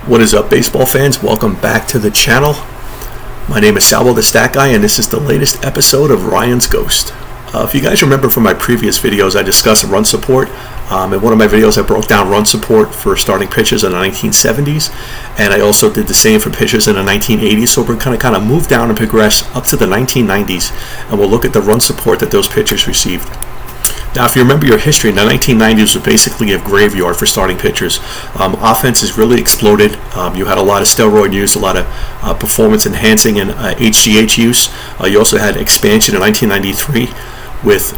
What is up, baseball fans? Welcome back to the channel. My name is Salbo the Stat Guy, and this is the latest episode of Ryan's Ghost. If you guys remember from my previous videos, I discussed run support. In one of my videos, I broke down run support for starting pitchers in the 1970s, and I also did the same for pitchers in the 1980s. So we're going to kind of move down and progress up to the 1990s, and we'll look at the run support that those pitchers received. Now, if you remember your history, the 1990s was basically a graveyard for starting pitchers. Offense has really exploded. You had a lot of steroid use, a lot of performance-enhancing and HGH use. You also had expansion in 1993 with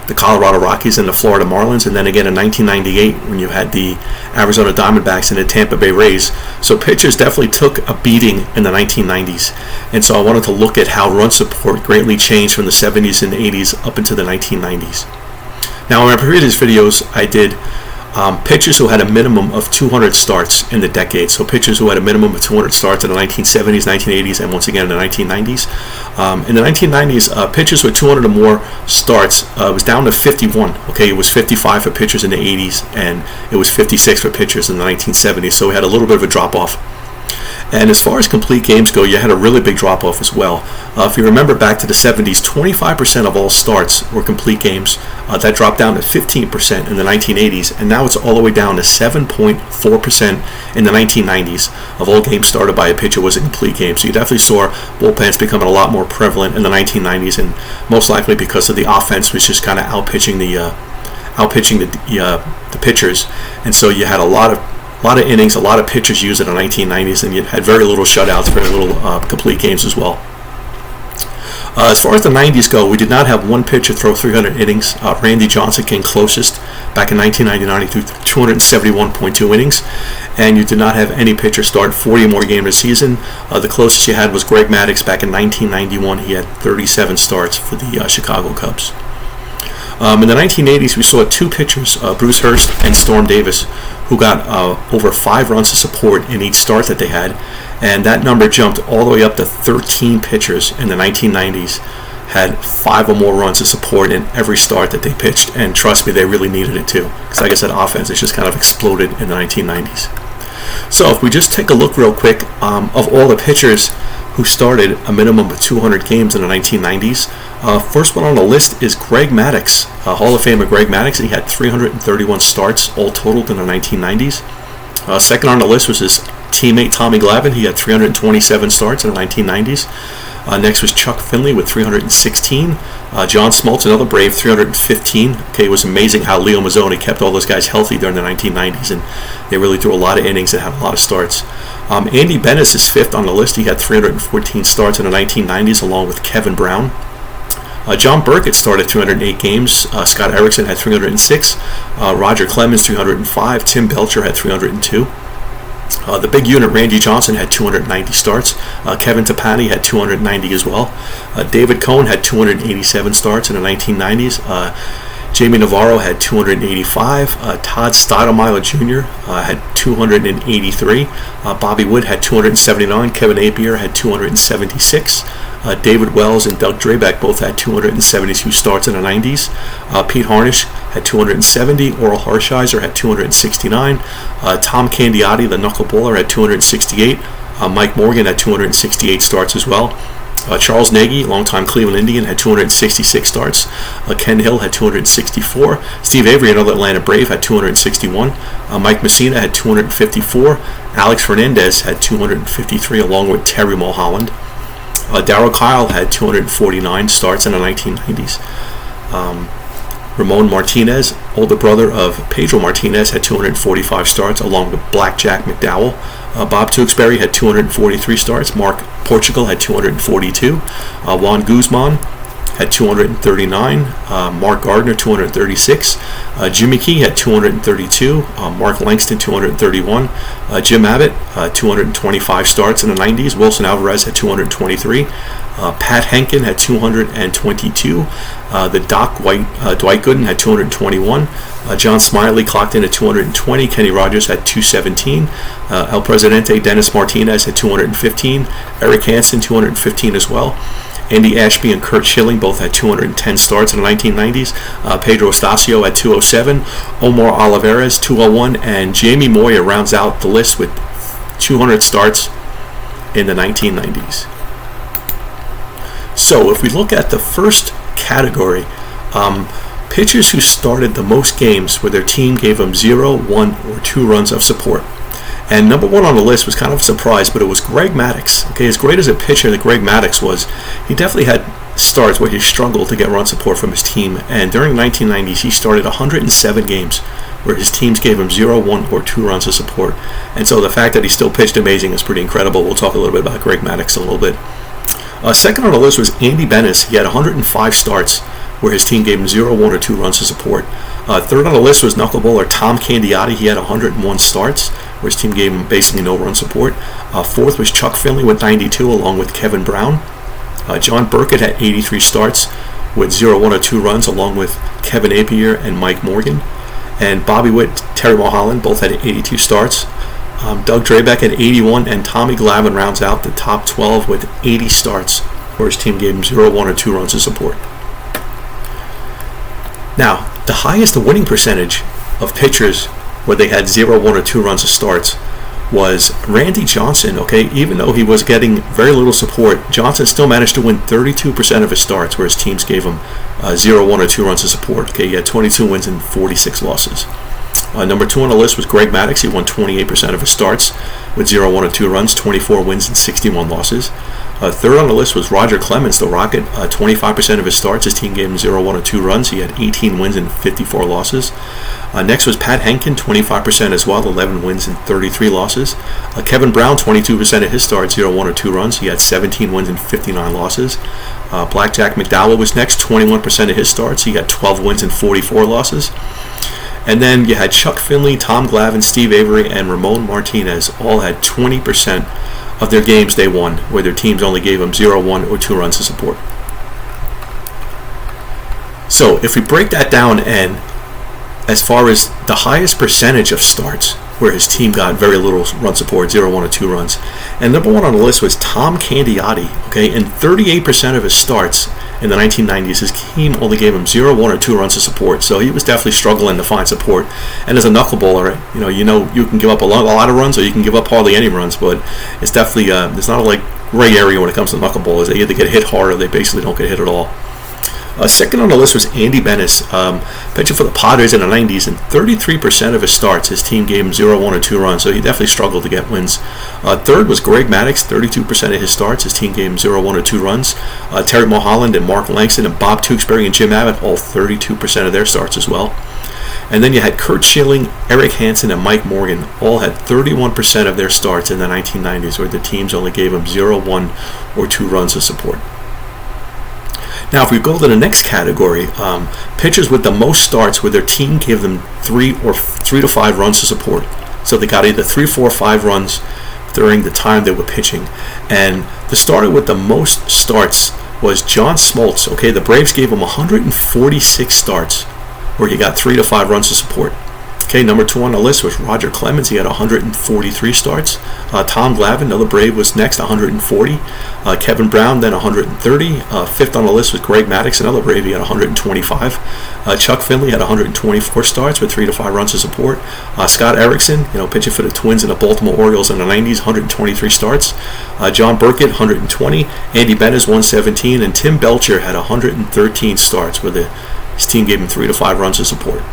the Colorado Rockies and the Florida Marlins, and then again in 1998 when you had the Arizona Diamondbacks and the Tampa Bay Rays. So pitchers definitely took a beating in the 1990s, and so I wanted to look at how run support greatly changed from the 70s and 80s up into the 1990s. Now, in my previous videos, I did pitchers who had a minimum of 200 starts in the decade. So pitchers who had a minimum of 200 starts in the 1970s, 1980s, and once again in the 1990s. In the 1990s, pitchers with 200 or more starts was down to 51. Okay, it was 55 for pitchers in the 80s, and it was 56 for pitchers in the 1970s. So we had a little bit of a drop-off. And as far as complete games go, you had a really big drop-off as well. If you remember back to the 70s, 25% of all starts were complete games. That dropped down to 15% in the 1980s, and now it's all the way down to 7.4% in the 1990s of all games started by a pitcher was a complete game. So you definitely saw bullpens becoming a lot more prevalent in the 1990s, and most likely because of the offense was just kind of outpitching the pitchers, and so you had a lot of innings, a lot of pitchers used in the 1990s, and you had very little shutouts, very little complete games as well. As far as the 90s go, we did not have one pitcher throw 300 innings. Randy Johnson came closest back in 1999. He threw 271.2 innings, and you did not have any pitcher start 40 or more games a season. The closest you had was Greg Maddux back in 1991. He had 37 starts for the Chicago Cubs. In the 1980s, we saw two pitchers, Bruce Hurst and Storm Davis, who got over 5 runs of support in each start that they had, and that number jumped all the way up to 13 pitchers in the 1990s had 5 or more runs of support in every start that they pitched, and trust me, they really needed it too, because like I said, offense has just kind of exploded in the 1990s. So if we just take a look real quick, of all the pitchers who started a minimum of 200 games in the 1990s, first one on the list is Greg Maddux, Hall of Famer Greg Maddux. He had 331 starts all totaled in the 1990s. Second on the list was his teammate Tommy Glavine. He had 327 starts in the 1990s. Next was Chuck Finley with 316. John Smoltz, another Brave, 315. Okay, it was amazing how Leo Mazzone kept all those guys healthy during the 1990s, and they really threw a lot of innings and had a lot of starts. Andy Bennis is fifth on the list. He had 314 starts in the 1990s along with Kevin Brown. John Burkett started 308 games. Scott Erickson had 306. Roger Clemens 305. Tim Belcher had 302. The big unit, Randy Johnson, had 290 starts. Kevin Tapani had 290 as well. David Cohn had 287 starts in the 1990s. Jamie Navarro had 285. Todd Stottlemyre Jr. Had 283. Bobby Wood had 279. Kevin Apier had 276. David Wells and Doug Drabek both had 272 starts in the 90s. Pete Harnisch had 270. Oral Hershiser had 269. Tom Candiotti, the knuckleballer, had 268. Mike Morgan had 268 starts as well. Charles Nagy, longtime Cleveland Indian, had 266 starts. Ken Hill had 264. Steve Avery, another Atlanta Brave, had 261. Mike Messina had 254. Alex Fernandez had 253, along with Terry Mulholland. Darryl Kyle had 249 starts in the 1990s. Ramon Martinez, older brother of Pedro Martinez, had 245 starts, along with Blackjack McDowell. Bob Tewksbury had 243 starts. Mark Portugal had 242. Juan Guzman had 239. Mark Gardner 236. Jimmy Key had 232. Mark Langston 231. Jim Abbott 225 starts in the 90s. Wilson Alvarez had 223. Pat Henkin had 222. The Doc Dwight Gooden had 221. John Smiley clocked in at 220. Kenny Rogers had 217. El Presidente Dennis Martinez had 215. Eric Hansen 215 as well. Andy Ashby and Kurt Schilling both had 210 starts in the 1990s. Pedro Estacio had 207. Omar Olivares 201, and Jamie Moyer rounds out the list with 200 starts in the 1990s. So if we look at the first category, pitchers who started the most games where their team gave them 0, 1, or 2 runs of support. And number 1 on the list was kind of a surprise, but it was Greg Maddux. Okay, as great as a pitcher that Greg Maddux was, he definitely had starts where he struggled to get run support from his team. And during the 1990s, he started 107 games where his teams gave him 0, 1, or 2 runs of support. And so the fact that he still pitched amazing is pretty incredible. We'll talk a little bit about Greg Maddux in a little bit. Second on the list was Andy Benes. He had 105 starts where his team gave him 0, 1, or 2 runs of support. Third on the list was knuckleballer Tom Candiotti. He had 101 starts where his team gave him basically no run support. Fourth was Chuck Finley with 92 along with Kevin Brown. John Burkett had 83 starts with 0, 1, or 2 runs along with Kevin Apier and Mike Morgan. And Bobby Witt, Terry Mulholland both had 82 starts. Doug Drabeck had 81, and Tommy Glavine rounds out the top 12 with 80 starts where his team gave him 0, 1, or 2 runs of support. Now, the highest winning percentage of pitchers where they had 0, 1, or 2 runs of starts was Randy Johnson. Okay, even though he was getting very little support, Johnson still managed to win 32% of his starts where his teams gave him 0, 1, or 2 runs of support. Okay, he had 22 wins and 46 losses. Number 2 on the list was Greg Maddux. He won 28% of his starts with 0, 1, or 2 runs, 24 wins and 61 losses. Third on the list was Roger Clemens, the Rocket. 25% of his starts, his team gave him 0, 1, or 2 runs. He had 18 wins and 54 losses. Next was Pat Henkin, 25% as well, 11 wins and 33 losses. Kevin Brown, 22% of his starts, 0, 1, or 2 runs. He had 17 wins and 59 losses. Blackjack McDowell was next, 21% of his starts. He had 12 wins and 44 losses. And then you had Chuck Finley, Tom Glavine, Steve Avery, and Ramon Martinez all had 20% of their games they won where their teams only gave them 0, 1, or 2 runs of support. So if we break that down, and as far as the highest percentage of starts where his team got very little run support, 0, 1, or 2 runs, and number 1 on the list was Tom Candiotti. Okay, and 38% of his starts in the 1990s, his team only gave him 0, 1, or 2 runs of support. So he was definitely struggling to find support. And as a knuckleballer, you can give up a lot of runs, or you can give up hardly any runs. But it's definitely there's not a gray area when it comes to knuckleballers. They either get hit hard or they basically don't get hit at all. Second on the list was Andy Benes, pitching for the Padres in the 90s, and 33% of his starts, his team gave him 0, 1, or 2 runs, so he definitely struggled to get wins. Third was Greg Maddux, 32% of his starts, his team gave him 0, 1, or 2 runs. Terry Mulholland and Mark Langston and Bob Tewksbury and Jim Abbott, all 32% of their starts as well. And then you had Kurt Schilling, Eric Hansen, and Mike Morgan, all had 31% of their starts in the 1990s, where the teams only gave them 0, 1, or 2 runs of support. Now, if we go to the next category, pitchers with the most starts where their team gave them 3 to 5 runs of support. So they got either 3, 4, or 5 runs during the time they were pitching. And the starter with the most starts was John Smoltz. Okay, the Braves gave him 146 starts where he got 3 to 5 runs of support. Okay, number 2 on the list was Roger Clemens. He had 143 starts. Tom Glavine, another Brave, was next, 140. Kevin Brown, then 130. Fifth on the list was Greg Maddux, another Brave. He had 125. Chuck Finley had 124 starts with 3 to 5 runs of support. Scott Erickson, pitching for the Twins and the Baltimore Orioles in the 90s, 123 starts. John Burkett, 120. Andy Benes, 117. And Tim Belcher had 113 starts where his team gave him 3 to 5 runs of support.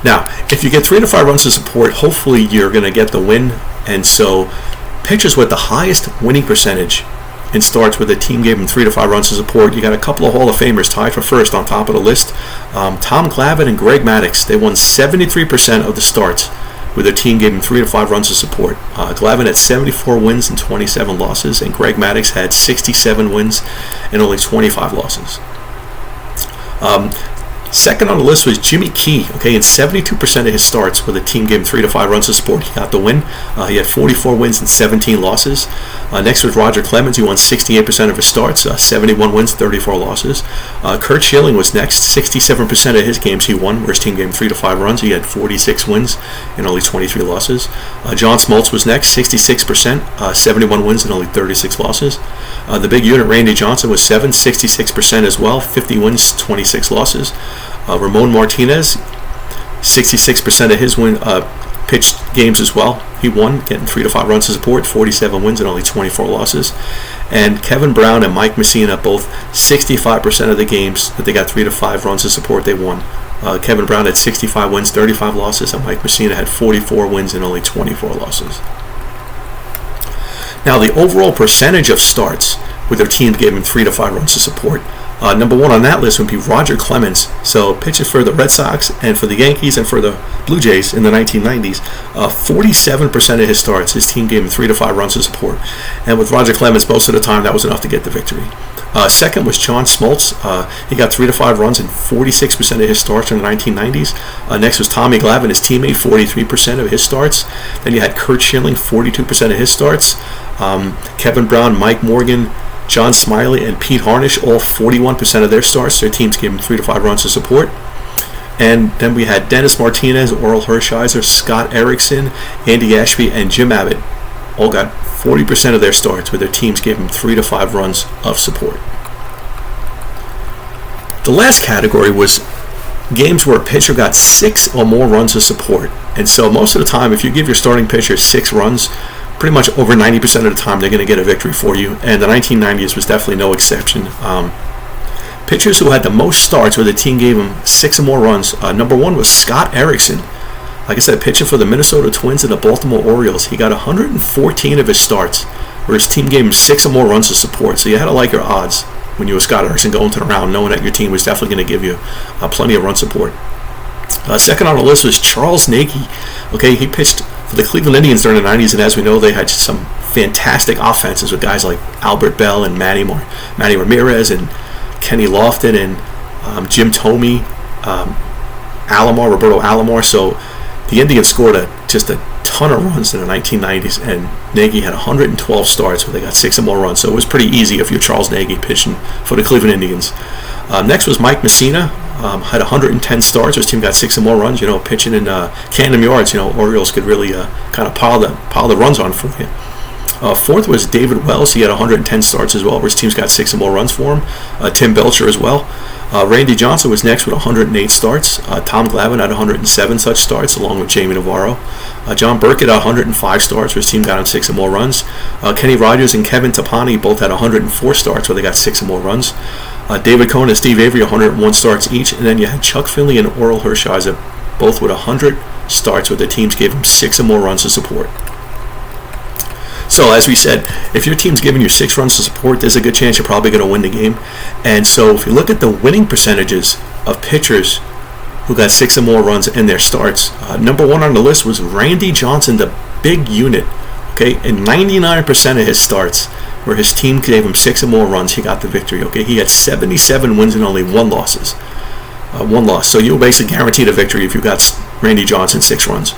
Now, if you get 3 to 5 runs of support, hopefully you're going to get the win. And so, pitchers with the highest winning percentage in starts where the team gave them 3 to 5 runs of support, you got a couple of Hall of Famers tied for first on top of the list. Tom Glavine and Greg Maddux, they won 73% of the starts where their team gave them 3 to 5 runs of support. Glavine had 74 wins and 27 losses, and Greg Maddux had 67 wins and only 25 losses. Second on the list was Jimmy Key, okay, and 72% of his starts where the team gave him 3 to 5 runs of support, he got the win. He had 44 wins and 17 losses. Next was Roger Clemens. He won 68% of his starts, 71 wins, 34 losses. Kurt Schilling was next. 67% of his games he won where his team gave him 3 to 5 runs. He had 46 wins and only 23 losses. John Smoltz was next, 66%, 71 wins and only 36 losses. The big unit, Randy Johnson, was 66% as well, 50 wins, 26 losses. Ramon Martinez, 66% of his pitched games as well, He won, getting 3 to 5 runs of support, 47 wins and only 24 losses. And Kevin Brown and Mike Messina, both 65% of the games that they got 3 to 5 runs of support, they won. Kevin Brown had 65 wins, 35 losses, and Mike Messina had 44 wins and only 24 losses. Now, the overall percentage of starts where their team gave him 3 to 5 runs of support, number one on that list would be Roger Clemens. So pitching for the Red Sox and for the Yankees and for the Blue Jays in the 1990s, 47% of his starts, his team gave him 3 to 5 runs of support. And with Roger Clemens, most of the time that was enough to get the victory. Second was John Smoltz. He got 3 to 5 runs in 46% of his starts in the 1990s. Next was Tommy Glavine, his teammate, 43% of his starts. Then you had Curt Schilling, 42% of his starts. Kevin Brown, Mike Morgan, John Smiley, and Pete Harnish, all 41% of their starts. Their teams gave him 3 to 5 runs of support. And then we had Dennis Martinez, Oral Hershiser, Scott Erickson, Andy Ashby, and Jim Abbott all got 40% of their starts where their teams gave them 3 to 5 runs of support. The last category was games where a pitcher got 6 or more runs of support. And so most of the time, if you give your starting pitcher 6 runs, pretty much over 90% of the time they're going to get a victory for you. And the 1990s was definitely no exception. Pitchers who had the most starts where the team gave them 6 or more runs, number one was Scott Erickson. Like I said, pitching for the Minnesota Twins and the Baltimore Orioles, he got 114 of his starts where his team gave him 6 or more runs of support. So you had to like your odds when you were Scott Erickson going to the round, knowing that your team was definitely going to give you plenty of run support. Second on the list was Charles Nagy. Okay, he pitched for the Cleveland Indians during the 90s, and as we know, they had some fantastic offenses with guys like Albert Bell and Manny Ramirez and Kenny Lofton and Jim Thome, Roberto Alomar. So the Indians scored just a ton of runs in the 1990s, and Nagy had 112 starts where they got 6 or more runs. So it was pretty easy if you're Charles Nagy pitching for the Cleveland Indians. Next was Mike Messina. Had 110 starts. His team got 6 or more runs. Pitching in Camden Yards, Orioles could really kind of pile the runs on for you. Fourth was David Wells. He had 110 starts as well, where his team's got 6 or more runs for him. Tim Belcher as well. Randy Johnson was next with 108 starts. Tom Glavine had 107 such starts, along with Jamie Navarro. John Burkett had 105 starts, where his team got him 6 or more runs. Kenny Rogers and Kevin Tapani both had 104 starts, where they got 6 or more runs. David Cohn and Steve Avery, 101 starts each. And then you had Chuck Finley and Oral Hershiser, both with 100 starts, where their teams gave them 6 or more runs of support. So as we said, if your team's giving you 6 runs of support, there's a good chance you're probably going to win the game. And so if you look at the winning percentages of pitchers who got 6 or more runs in their starts, number one on the list was Randy Johnson, the big unit. Okay, in 99% of his starts, where his team gave him 6 or more runs, he got the victory. Okay, he had 77 wins and only 1 loss. So you basically guaranteed a victory if you got Randy Johnson 6 runs.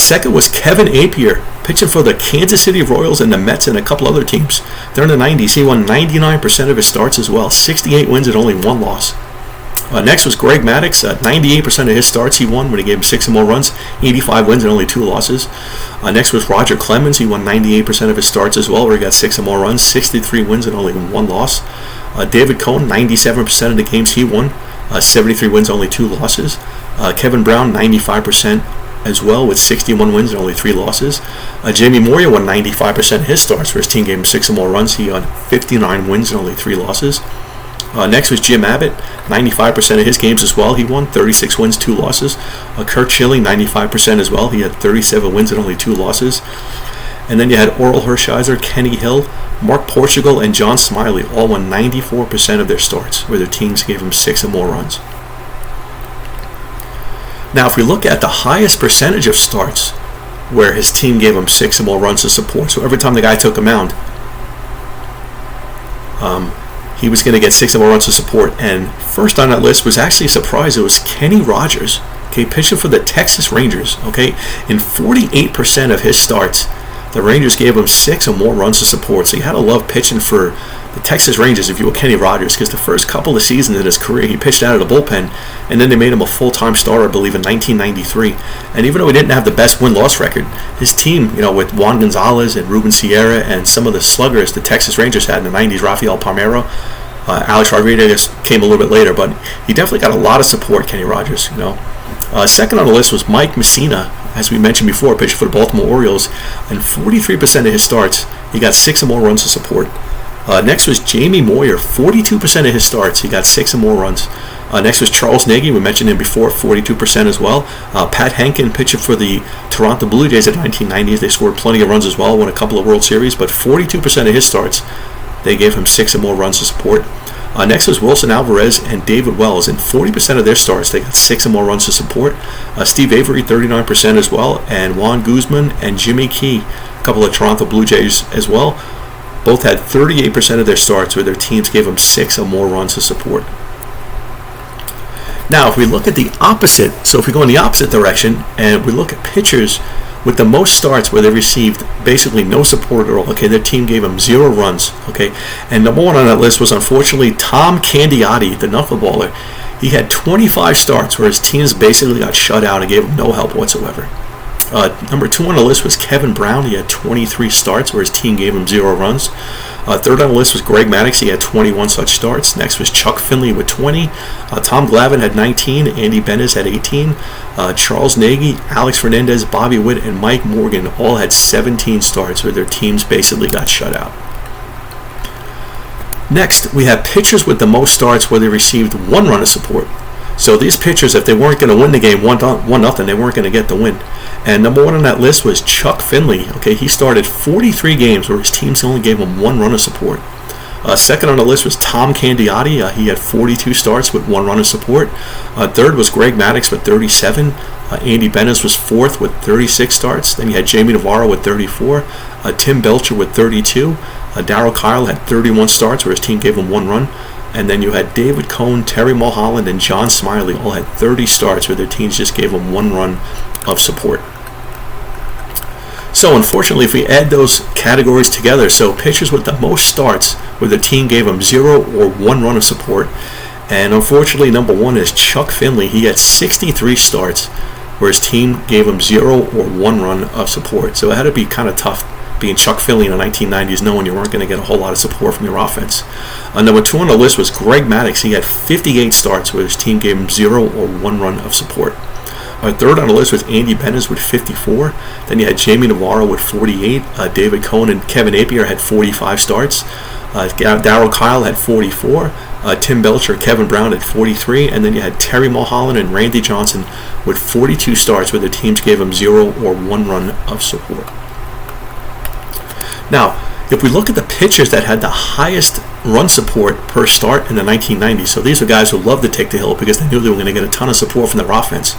Second was Kevin Apier, pitching for the Kansas City Royals and the Mets and a couple other teams. During the 90s, he won 99% of his starts as well, 68 wins and only 1 loss. Next was Greg Maddux, 98% of his starts he won when he gave him 6 or more runs, 85 wins and only 2 losses. Next was Roger Clemens. He won 98% of his starts as well, where he got 6 or more runs, 63 wins and only 1 loss. David Cohn, 97% of the games he won, 73 wins, only 2 losses. Kevin Brown, 95% as well, with 61 wins and only 3 losses. Jamie Moyer won 95% of his starts, where his team gave him 6 or more runs. He won 59 wins and only 3 losses. Next was Jim Abbott, 95% of his games as well. He won 36 wins, 2 losses. Curt Schilling, 95% as well. He had 37 wins and only 2 losses. And then you had Oral Hershiser, Kenny Hill, Mark Portugal, and John Smiley all won 94% of their starts, where their teams gave them 6 or more runs. Now, if we look at the highest percentage of starts where his team gave him 6 or more runs of support, so every time the guy took a mound, he was going to get 6 or more runs of support. And first on that list was actually a surprise. It was Kenny Rogers, okay, pitching for the Texas Rangers. Okay, in 48% of his starts, the Rangers gave him 6 or more runs of support. So you had to love pitching for the Texas Rangers if you were Kenny Rogers, because the first couple of seasons in his career, he pitched out of the bullpen, and then they made him a full-time starter, I believe, in 1993. And even though he didn't have the best win-loss record, his team, with Juan Gonzalez and Ruben Sierra and some of the sluggers the Texas Rangers had in the 90s, Rafael Palmeiro, Alex Rodriguez came a little bit later, but he definitely got a lot of support, Kenny Rogers. Second on the list was Mike Messina. as we mentioned before, pitched for the Baltimore Orioles, and 43% of his starts, he got 6 or more runs of support. Next was Jamie Moyer, 42% of his starts, he got 6 or more runs. Next was Charles Nagy, we mentioned him before, 42% as well. Pat Henkin, pitcher for the Toronto Blue Jays in the 1990s, they scored plenty of runs as well, won a couple of World Series, but 42% of his starts, they gave him 6 or more runs of support. Next was Wilson Alvarez and David Wells, and 40% of their starts, they got 6 or more runs of support. Steve Avery, 39% as well, and Juan Guzman and Jimmy Key, a couple of Toronto Blue Jays as well, both had 38% of their starts where their teams gave them 6 or more runs of support. Now, if we look at the opposite, so if we go in the opposite direction and we look at pitchers with the most starts where they received basically no support at all, okay, their team gave them 0 runs, okay, and number one on that list was unfortunately Tom Candiotti, the knuckleballer. He had 25 starts where his teams basically got shut out and gave him no help whatsoever. Number 2 on the list was Kevin Brown. He had 23 starts where his team gave him 0 runs. Third on the list was Greg Maddux. He had 21 such starts. Next was Chuck Finley with 20. Tom Glavine had 19. Andy Benes had 18. Charles Nagy, Alex Fernandez, Bobby Witt, and Mike Morgan all had 17 starts where their teams basically got shut out. Next, we have pitchers with the most starts where they received 1 run of support. So these pitchers, if they weren't going to win the game 1-0, they weren't going to get the win. And number 1 on that list was Chuck Finley. Okay, he started 43 games where his teams only gave him 1 run of support. Second on the list was Tom Candiotti. He had 42 starts with 1 run of support. Third was Greg Maddux with 37. Andy Benes was 4th with 36 starts. Then you had Jamie Navarro with 34. Tim Belcher with 32. Darryl Kyle had 31 starts where his team gave him 1 run. And then you had David Cohn, Terry Mulholland, and John Smiley all had 30 starts where their teams just gave them 1 run of support. So unfortunately, if we add those categories together, so pitchers with the most starts where the team gave them 0 or 1 run of support, and unfortunately number 1 is Chuck Finley. He had 63 starts where his team gave him 0 or 1 run of support. So it had to be kind of tough being Chuck Finley in the 1990s, knowing you weren't going to get a whole lot of support from your offense. Number 2 on the list was Greg Maddux. He had 58 starts where his team gave him 0 or 1 run of support. Third on the list was Andy Benes with 54. Then you had Jamie Navarro with 48. David Cohn and Kevin Appier had 45 starts. Darryl Kyle had 44. Tim Belcher, Kevin Brown had 43. And then you had Terry Mulholland and Randy Johnson with 42 starts where the teams gave them 0 or 1 run of support. Now, if we look at the pitchers that had the highest run support per start in the 1990s, so these are guys who loved to take the hill because they knew they were going to get a ton of support from their offense.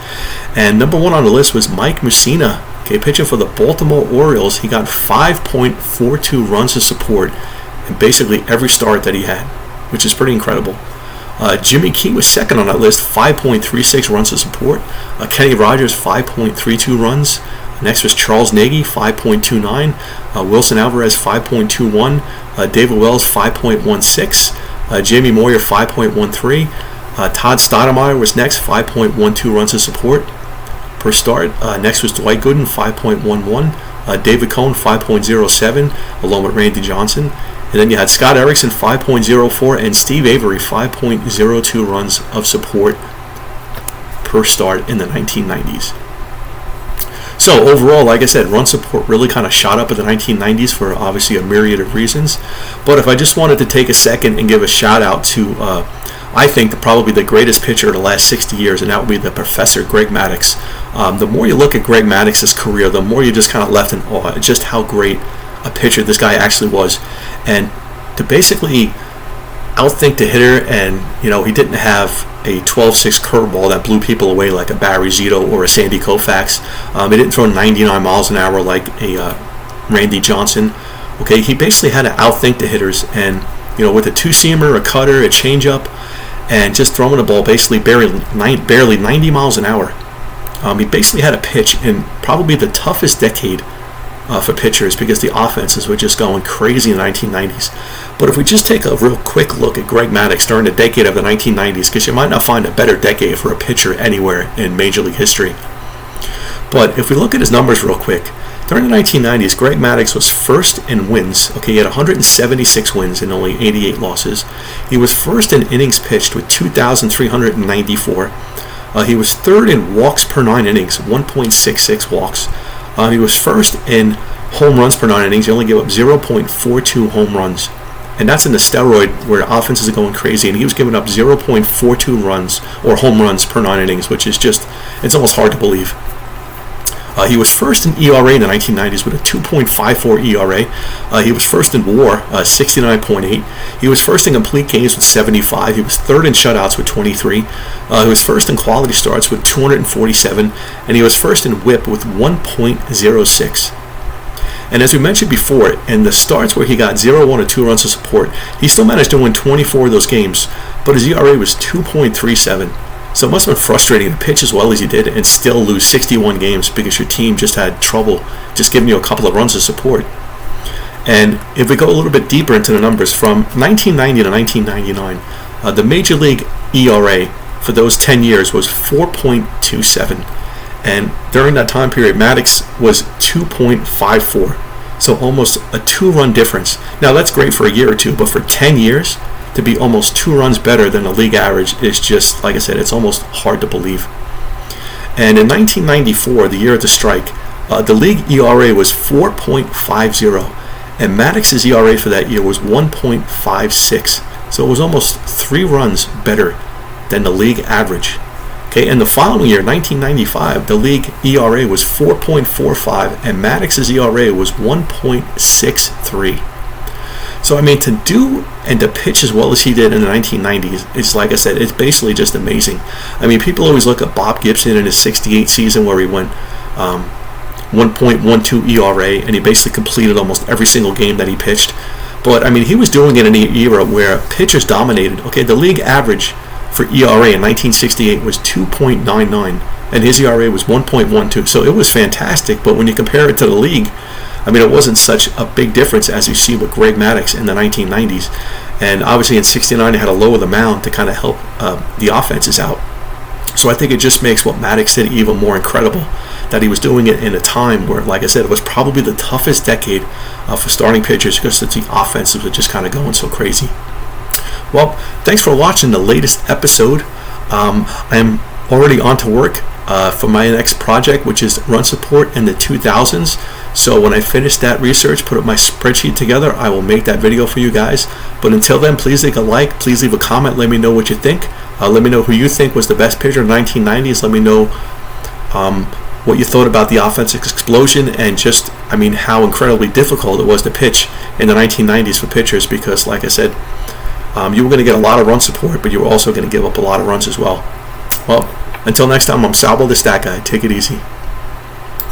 And number 1 on the list was Mike Mussina, okay, pitching for the Baltimore Orioles. He got 5.42 runs of support in basically every start that he had, which is pretty incredible. Jimmy Key was second on that list, 5.36 runs of support. Kenny Rogers, 5.32 runs. Next was Charles Nagy, 5.29. Wilson Alvarez, 5.21. David Wells, 5.16. Jamie Moyer, 5.13. Todd Stoudemire was next, 5.12 runs of support per start. Next was Dwight Gooden, 5.11. David Cohn, 5.07, along with Randy Johnson. And then you had Scott Erickson, 5.04, and Steve Avery, 5.02 runs of support per start in the 1990s. So overall, like I said, run support really kind of shot up in the 1990s for obviously a myriad of reasons. But if I just wanted to take a second and give a shout out to, I think, probably the greatest pitcher of the last 60 years, and that would be the Professor Greg Maddux. The more you look at Greg Maddux's career, the more you're just kind of left in awe at just how great a pitcher this guy actually was. And to basically outthink the hitter, and he didn't have a 12-6 curveball that blew people away like a Barry Zito or a Sandy Koufax. He didn't throw 99 miles an hour like a Randy Johnson. Okay, he basically had to outthink the hitters, and with a two-seamer, a cutter, a changeup, and just throwing the ball basically barely 90 miles an hour. He basically had a pitch in probably the toughest decade for pitchers because the offenses were just going crazy in the 1990s. But if we just take a real quick look at Greg Maddux during the decade of the 1990s, because you might not find a better decade for a pitcher anywhere in Major League history. But if we look at his numbers real quick, during the 1990s, Greg Maddux was first in wins. Okay, he had 176 wins and only 88 losses. He was first in innings pitched with 2,394. He was third in walks per 9 innings, 1.66 walks. He was first in home runs per 9 innings. He only gave up 0.42 home runs. And that's in the steroid where offenses are going crazy. And he was giving up 0.42 runs or home runs per 9 innings, which is just, it's almost hard to believe. He was first in ERA in the 1990s with a 2.54 ERA. He was first in WAR, 69.8. He was first in complete games with 75. He was third in shutouts with 23. He was first in quality starts with 247. And he was first in WHIP with 1.06. And as we mentioned before, in the starts where he got 0, 1, or 2 runs of support, he still managed to win 24 of those games, but his ERA was 2.37. So it must have been frustrating to pitch as well as he did and still lose 61 games because your team just had trouble just giving you a couple of runs of support. And if we go a little bit deeper into the numbers, from 1990 to 1999, the Major League ERA for those 10 years was 4.27. And during that time period, Maddux was 2.54. So almost a 2-run difference. Now that's great for a year or two, but for 10 years, to be almost 2 runs better than the league average is just, like I said, it's almost hard to believe. And in 1994, the year of the strike, the league ERA was 4.50, and Maddux's ERA for that year was 1.56. So it was almost 3 runs better than the league average. Okay, and the following year, 1995, the league ERA was 4.45, and Maddux's ERA was 1.63. So, I mean, to do and to pitch as well as he did in the 1990s, it's like I said, it's basically just amazing. I mean, people always look at Bob Gibson in his 68 season where he went 1.12 ERA, and he basically completed almost every single game that he pitched. But, I mean, he was doing it in an era where pitchers dominated. Okay, the league average for ERA in 1968 was 2.99, and his ERA was 1.12. So it was fantastic, but when you compare it to the league, I mean, it wasn't such a big difference as you see with Greg Maddux in the 1990s. And obviously in 69, they had to lower the mound to kind of help the offenses out. So I think it just makes what Maddux did even more incredible, that he was doing it in a time where, like I said, it was probably the toughest decade for starting pitchers because the offenses were just kind of going so crazy. Well, thanks for watching the latest episode. I am already on to work for my next project, which is run support in the 2000s. So when I finish that research, put up my spreadsheet together, I will make that video for you guys. But until then, please leave a like, please leave a comment, let me know what you think. Let me know who you think was the best pitcher in the 1990s. Let me know what you thought about the offensive explosion and just, I mean, how incredibly difficult it was to pitch in the 1990s for pitchers because, like I said, you were going to get a lot of run support, but you were also going to give up a lot of runs as well. Well, until next time, I'm Salbo the Stat Guy. Take it easy.